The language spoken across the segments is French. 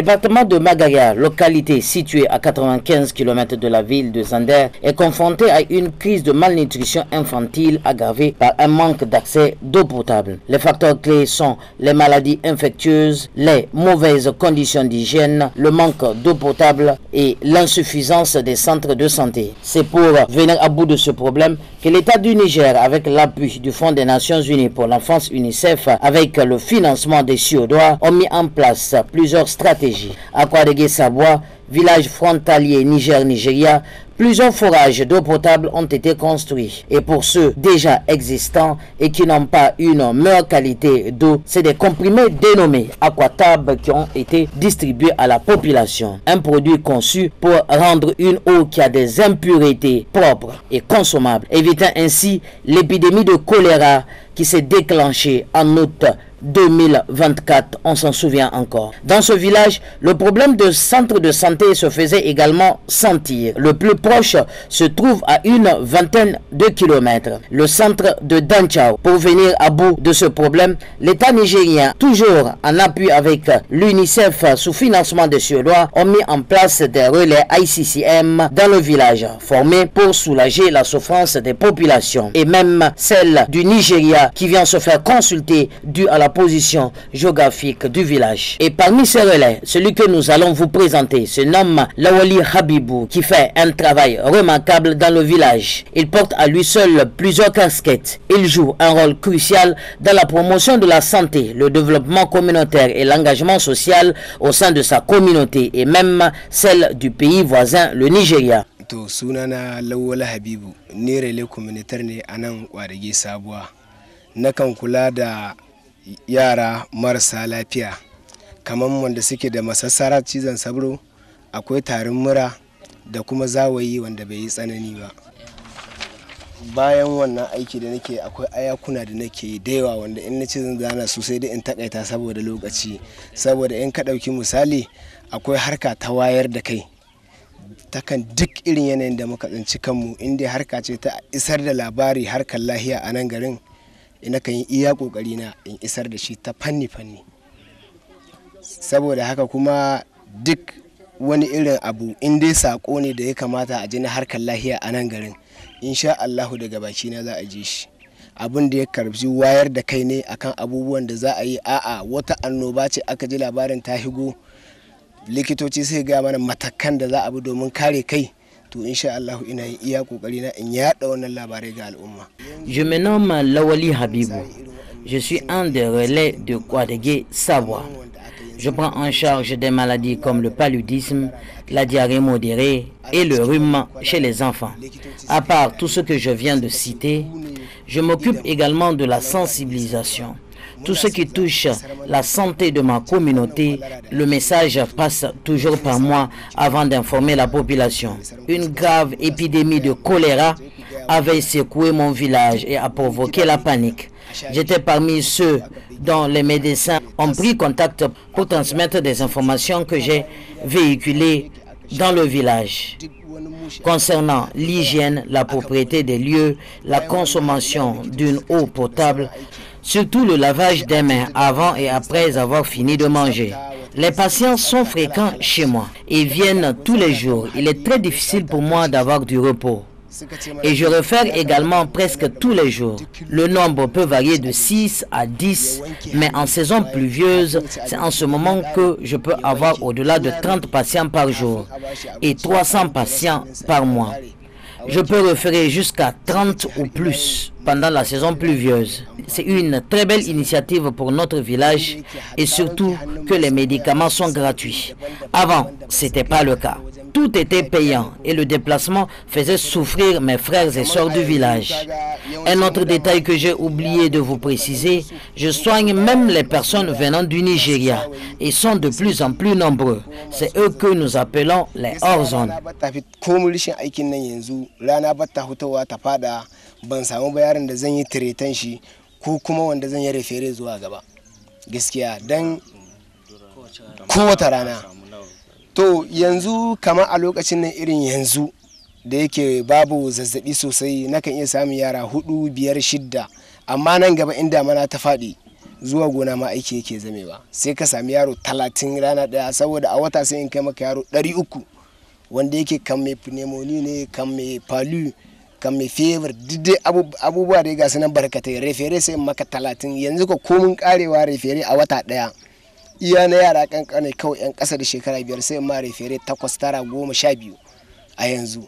département de Magaria, localité située à 95 km de la ville de Zander, est confronté à une crise de malnutrition infantile aggravée par un manque d'accès d'eau potable. Les facteurs clés sont les maladies infectieuses, les mauvaises conditions d'hygiène, le manque d'eau potable et l'insuffisance des centres de santé. C'est pour venir à bout de ce problème que l'État du Niger, avec l'appui du Fonds des Nations Unies pour l'enfance UNICEF, avec le financement des Suédois, ont mis en place plusieurs stratégies. À Kouadégué-Saboua, village frontalier Niger-Nigeria, plusieurs forages d'eau potable ont été construits. Et pour ceux déjà existants et qui n'ont pas une meilleure qualité d'eau, c'est des comprimés dénommés Aquatab qui ont été distribués à la population. Un produit conçu pour rendre une eau qui a des impuretés propres et consommables, évitant ainsi l'épidémie de choléra qui s'est déclenchée en août 2024, on s'en souvient encore. Dans ce village, le problème de centre de santé se faisait également sentir. Le plus proche se trouve à une vingtaine de kilomètres, le centre de Danchao. Pour venir à bout de ce problème, l'État nigérien, toujours en appui avec l'UNICEF sous financement des Suédois, ont mis en place des relais ICCM dans le village, formés pour soulager la souffrance des populations, et même celle du Nigeria qui vient se faire consulter dû à la position géographique du village. Et parmi ces relais, celui que nous allons vous présenter se nomme Lawali Habibou, qui fait un travail remarquable dans le village. Il porte à lui seul plusieurs casquettes. Il joue un rôle crucial dans la promotion de la santé, le développement communautaire et l'engagement social au sein de sa communauté et même celle du pays voisin, le Nigeria. Sunana Lawali Habibou, ni relais communautaire ne anan Kouadégué-Saboua. Nakan kula da yara marasa lafiya kamar wanda suke da masassara cizon sabro, akwai tarin mura da kuma zawayi wanda bai yi tsanani ba. Bayan wannan aiki da nake akwai ayakuna da nake da yawa wanda in nace zan zana su sai dai in takaita saboda lokaci, saboda in ka dauki misali akwai harka ta wayar da kai takan duk irin yanayin da muka tsinci kanmu, inda harka ce ta isar da labari harkar lahiya a nan garin, ina kan yi iya kokari na in isar da shi ta fanni-fanni. Saboda haka kuma duk wani irin abu in dai sako ne da ya kamata a ji na harkar lahiya a nan garin, insha Allahu daga baki na za a ji shi. Abin da ya karbi wayar da kai ne akan abubuwan da za a yi, a'a wata annoba ce aka ji labarin ta higo, likitoci sai ga mana matakan da za a bi domin kare kai. Je me nomme Lawali Habibou. Je suis un des relais de Kouadégué-Saboua. Je prends en charge des maladies comme le paludisme, la diarrhée modérée et le rhume chez les enfants. À part tout ce que je viens de citer, je m'occupe également de la sensibilisation. Tout ce qui touche la santé de ma communauté, le message passe toujours par moi avant d'informer la population. Une grave épidémie de choléra avait secoué mon village et a provoqué la panique. J'étais parmi ceux dont les médecins ont pris contact pour transmettre des informations que j'ai véhiculées dans le village. Concernant l'hygiène, la propriété des lieux, la consommation d'une eau potable, surtout le lavage des mains avant et après avoir fini de manger. Les patients sont fréquents chez moi et viennent tous les jours. Il est très difficile pour moi d'avoir du repos. Et je réfère également presque tous les jours. Le nombre peut varier de 6 à 10, mais en saison pluvieuse, c'est en ce moment que je peux avoir au-delà de 30 patients par jour et 300 patients par mois. Je peux référer jusqu'à 30 ou plus pendant la saison pluvieuse. C'est une très belle initiative pour notre village et surtout que les médicaments sont gratuits. Avant, ce n'était pas le cas. Tout était payant et le déplacement faisait souffrir mes frères et sœurs du village. Un autre détail que j'ai oublié de vous préciser, je soigne même les personnes venant du Nigeria et sont de plus en plus nombreux. C'est eux que nous appelons les hors-zones. To yanzu kama a lokacin nan irin yanzu da yake babu zazzabi sosai nakan iya samun yara 4, 5, 6, amma nan gaba inda mana ta faɗi zuwa gona ma aiki yake zamewa. Sai ka sami yaro 30 rana daya, saboda a wata sai in kai maka yaro 300 wanda yake kan mai pneumonia ne, kan mai palu, kan mai fever, duk abubuwa da ga sunan barkatai. Refere sai maka 30, yanzu ko komun karewa refere a wata daya iya na yara kankane kawai yan kasa da shekara 5 sai ma refere 8 9 10 12 a yanzu.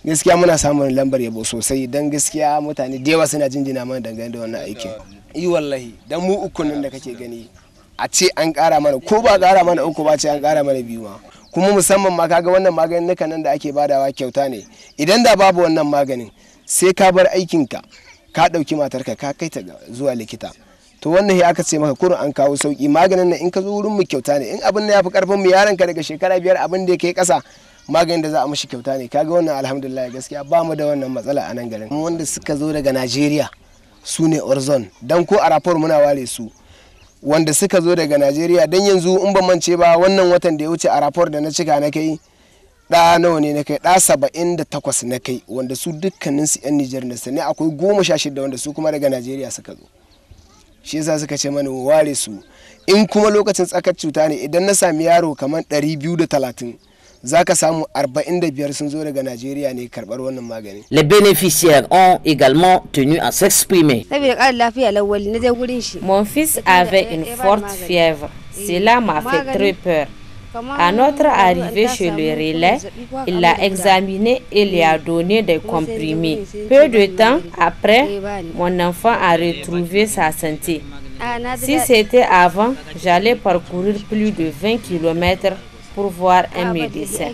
Gaskiya muna samun lambar yabo sosai, dan gaskiya mutane da yawa suna jinjina mana dangane da wannan aikin. Wallahi dan mu uku nan da kake gani a ce an kara mana, ko ba kara mana uku ba ce an kara mana 2 ma. Kuma musamman ma kaga wannan maganin nan da ake badawa kyauta ne. Idan da babu wannan maganin sai ka bar aikinka ka dauki matarka ka kai ta zuwa likita. To wannan aka ce maka kurun an kawo sauki. Maganin nan in ka zo wurin mu kyauta ne. In abin da yafi karfin mu, yaranka daga shekara 5 abin da yake kasa, maganin da za a mishi kyauta ne. Kaga wannan alhamdulillah gaskiya ba mu da wannan matsala a nan garin. Wanda suka zo daga Najeriya su ne Orzon, dan ko a rapor muna ware su. Wanda suka zo daga Najeriya, dan yanzu in ban mance ba wannan watan da ya wuce a rapor da na cika na kai da nawa ne na kai da 78 na kai, wanda su dukkanin su yan Niger ne, sai akwai 16 wanda su kuma daga Najeriya suka zo. Shi yasa suka ce mana ware su. In kuma lokacin tsakar cuta ne, idan na sami yaro kamar 230 zaka samu 45 sun zo daga Najeriya ne karbar wannan magani. Les bénéficiaires ont également tenu à s'exprimer. Mon fils avait une forte fièvre. Cela m'a fait très peur. À notre arrivée chez le relais, il l'a examiné et lui a donné des comprimés. Peu de temps après, mon enfant a retrouvé sa santé. Si c'était avant, j'allais parcourir plus de 20 km pour voir un médecin.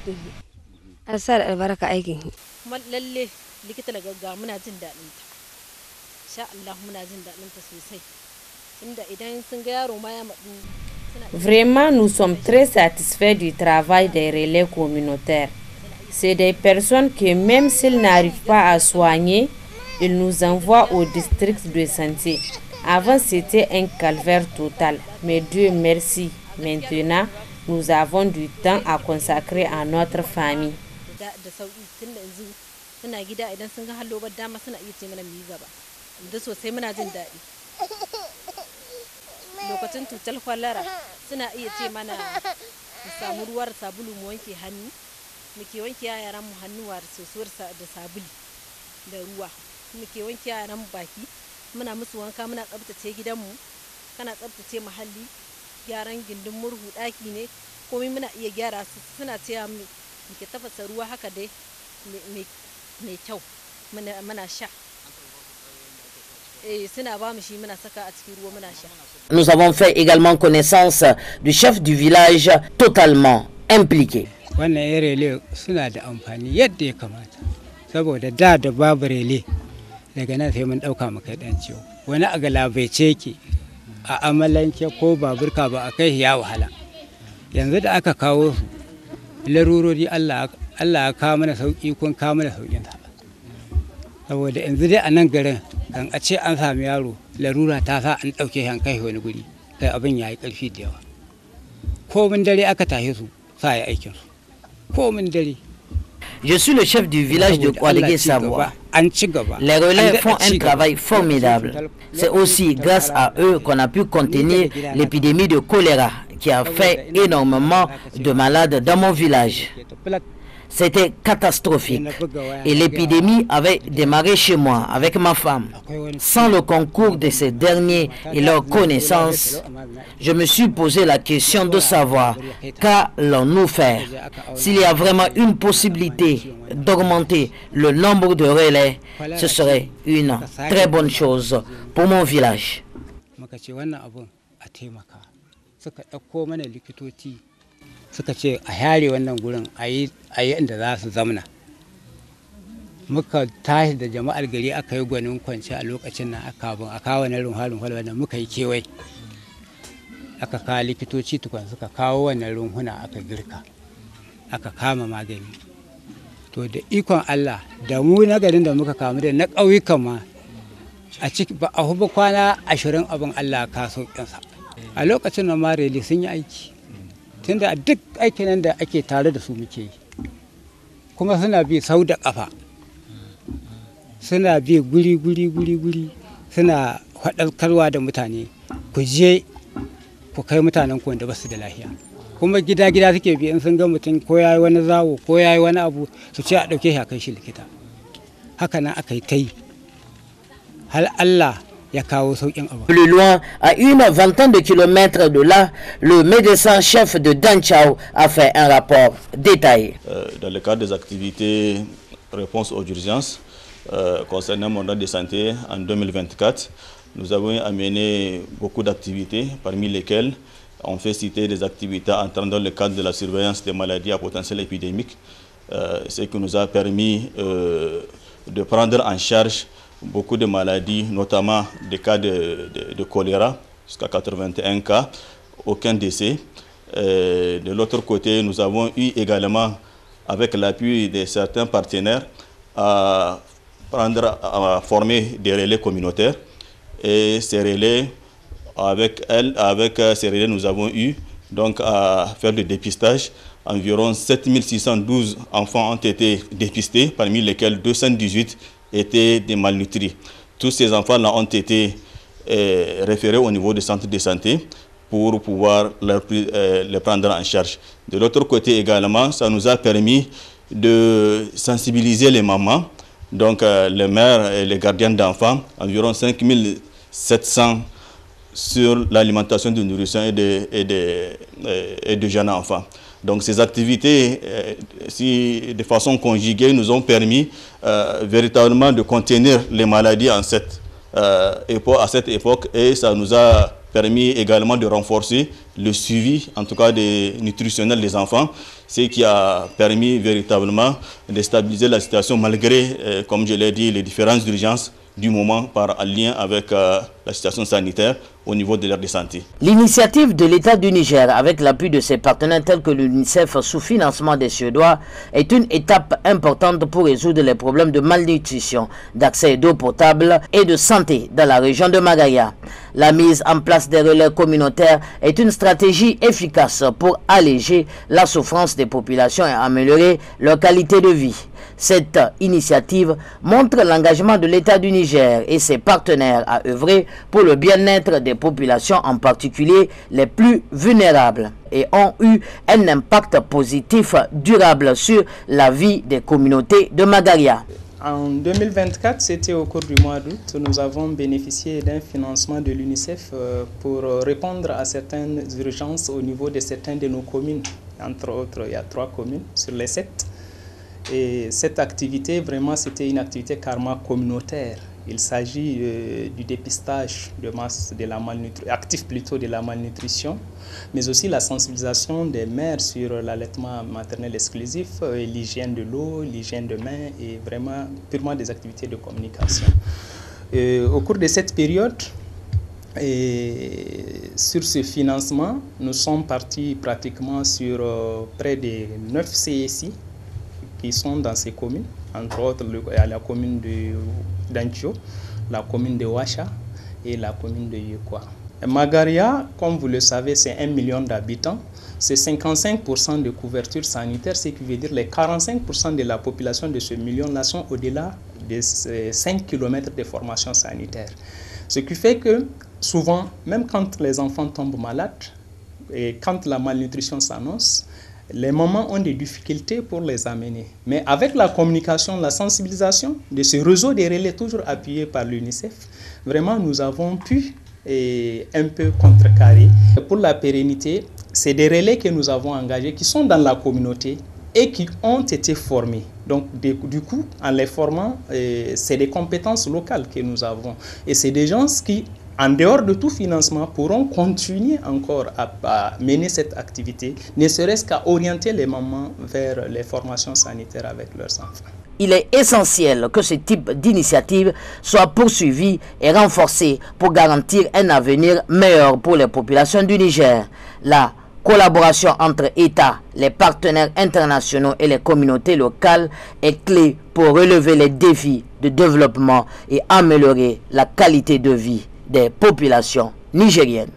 Vraiment, nous sommes très satisfaits du travail des relais communautaires. C'est des personnes que même s'ils n'arrivent pas à soigner, ils nous envoient au district de santé. Avant, c'était un calvaire total. Mais Dieu merci, maintenant, nous avons du temps à consacrer à notre famille. Lokacin cutar kwalara suna iya ce mana mu samu ruwar sabulu mu wanke hannu, muke wanke yaran mu hannuwa da sosuwar da sabulu da ruwa, muke wanke yaran mu baki, muna musu wanka, muna tsaftace gidanmu, kana tsaftace muhalli, gyaran gindin murhu daki ne, komai muna iya gyara su. Suna cewa muke tafasa ruwa haka dai mai kyau muna sha. Nous avons fait également connaissance du chef du village totalement impliqué. Wannan rele suna da amfani yadda ya kamata, saboda da babu rele daga nan sai mun dauka mu kai dan ciwo. Wani a galabaice yake a amalance ko baburka ba a kai ya wahala. Yanzu da aka kawo larurori, Allah ya kawo mana sauki, kun kawo mana saukin sa. Saboda yanzu dai a nan garin kan a ce an sami yaro larura ta sa an ɗauke shi an kai wani guri, kai abin ya yi ƙarfi da yawa. Komin dare aka tashe su sa ya aikin su, komin dare. Je suis le chef du village de Kouadégué-Saboua. Les relais font un travail formidable. C'est aussi grâce à eux qu'on a pu contenir l'épidémie de choléra qui a fait énormément de malades dans mon village. C'était catastrophique et l'épidémie avait démarré chez moi avec ma femme. Sans le concours de ces derniers et leur connaissance, je me suis posé la question de savoir qu'allons-nous faire. S'il y a vraiment une possibilité d'augmenter le nombre de relais, ce serait une très bonne chose pour mon village. Suka ce a yare wannan gurin a yi inda za su zamna. Muka tashi da jama'ar gari aka yi gwanin kwanci a lokacin nan aka kawo na runharin wannan muka yi kewaye. Aka kawo likitoci tukun suka kawo wannan runhuna aka girka, aka kama magani. To da ikon Allah da mu na garin da muka kamu da na ƙauyukan ma a ciki ba a huba kwana 20 abin Allah ka sauƙinsa. A lokacin nan ma reli sun yi aiki. Tunda duk aikin nan da ake tare da su muke yi, kuma suna bi sau da ƙafa, suna bi guri suna faɗakarwa da mutane ku je ku kai mutanen ku wanda ba su da lafiya. Kuma gida-gida suke bi in sun ga mutum ko yayi wani zawo ko yayi wani abu su ce a ɗauke shi a kai shi likita. Haka nan aka yi ta yi. Hal Allah ya kawo sauƙin abu. Plus loin, à une vingtaine de kilomètres de là, le médecin-chef de Danchao a fait un rapport détaillé. Dans le cadre des activités réponse aux urgences concernant le mandat de santé en 2024, nous avons amené beaucoup d'activités, parmi lesquelles on fait citer des activités entrant dans le cadre de la surveillance des maladies à potentiel épidémique, ce qui nous a permis de prendre en charge beaucoup de maladies, notamment des cas de choléra, jusqu'à 81 cas, aucun décès. De l'autre côté, nous avons eu également, avec l'appui de certains partenaires, à former des relais communautaires. Et ces relais, avec ces relais, nous avons eu donc à faire le dépistage. Environ 7612 enfants ont été dépistés, parmi lesquels 218 étaient des malnutris. Tous ces enfants-là ont été référés au niveau des centres de santé pour pouvoir les prendre en charge. De l'autre côté également, ça nous a permis de sensibiliser les mamans, donc les mères et les gardiens d'enfants, environ 5700 sur l'alimentation de nourrissons et de jeunes enfants. Donc ces activités, de façon conjuguée, nous ont permis véritablement de contenir les maladies à cette époque, et ça nous a permis également de renforcer le suivi, en tout cas nutritionnel des enfants, ce qui a permis véritablement de stabiliser la situation malgré, comme je l'ai dit, les différentes urgences du moment en lien avec la situation sanitaire au niveau de l'aire de santé. L'initiative de l'État du Niger, avec l'appui de ses partenaires tels que l'UNICEF sous financement des Suédois, est une étape importante pour résoudre les problèmes de malnutrition, d'accès d'eau potable et de santé dans la région de Magaya. La mise en place des relais communautaires est une stratégie efficace pour alléger la souffrance des populations et améliorer leur qualité de vie. Cette initiative montre l'engagement de l'État du Niger et ses partenaires à œuvrer pour le bien-être des populations, en particulier les plus vulnérables, et ont eu un impact positif durable sur la vie des communautés de Magaria. En 2024, c'était au cours du mois d'août, nous avons bénéficié d'un financement de l'UNICEF pour répondre à certaines urgences au niveau de certaines de nos communes. Entre autres, il y a 3 communes sur les 7. Et cette activité, vraiment, c'était une activité carrément communautaire. Il s'agit du dépistage de masse de la malnutrition, actif plutôt de la malnutrition, mais aussi la sensibilisation des mères sur l'allaitement maternel exclusif, l'hygiène de l'eau, l'hygiène de main et vraiment purement des activités de communication. Au cours de cette période, sur ce financement, nous sommes partis pratiquement sur près de 9 CSI qui sont dans ces communes, entre autres la commune de Danchao, la commune de Ouacha et la commune de Yekwa. Magaria, comme vous le savez, c'est 1 million d'habitants, c'est 55% de couverture sanitaire, ce qui veut dire que les 45% de la population de ce million-là sont au-delà de 5 km de formation sanitaire. Ce qui fait que souvent, même quand les enfants tombent malades et quand la malnutrition s'annonce, les mamans ont des difficultés pour les amener. Mais avec la communication, la sensibilisation de ce réseau des relais toujours appuyé par l'UNICEF, vraiment nous avons pu un peu contrecarrer. Pour la pérennité, c'est des relais que nous avons engagés qui sont dans la communauté et qui ont été formés. Donc du coup, en les formant, c'est des compétences locales que nous avons. Et c'est des gens qui, en dehors de tout financement, pourront continuer encore à mener cette activité, ne serait-ce qu'à orienter les mamans vers les formations sanitaires avec leurs enfants. Il est essentiel que ce type d'initiative soit poursuivi et renforcé pour garantir un avenir meilleur pour les populations du Niger. La collaboration entre États, les partenaires internationaux et les communautés locales est clé pour relever les défis de développement et améliorer la qualité de vie des populations nigériennes.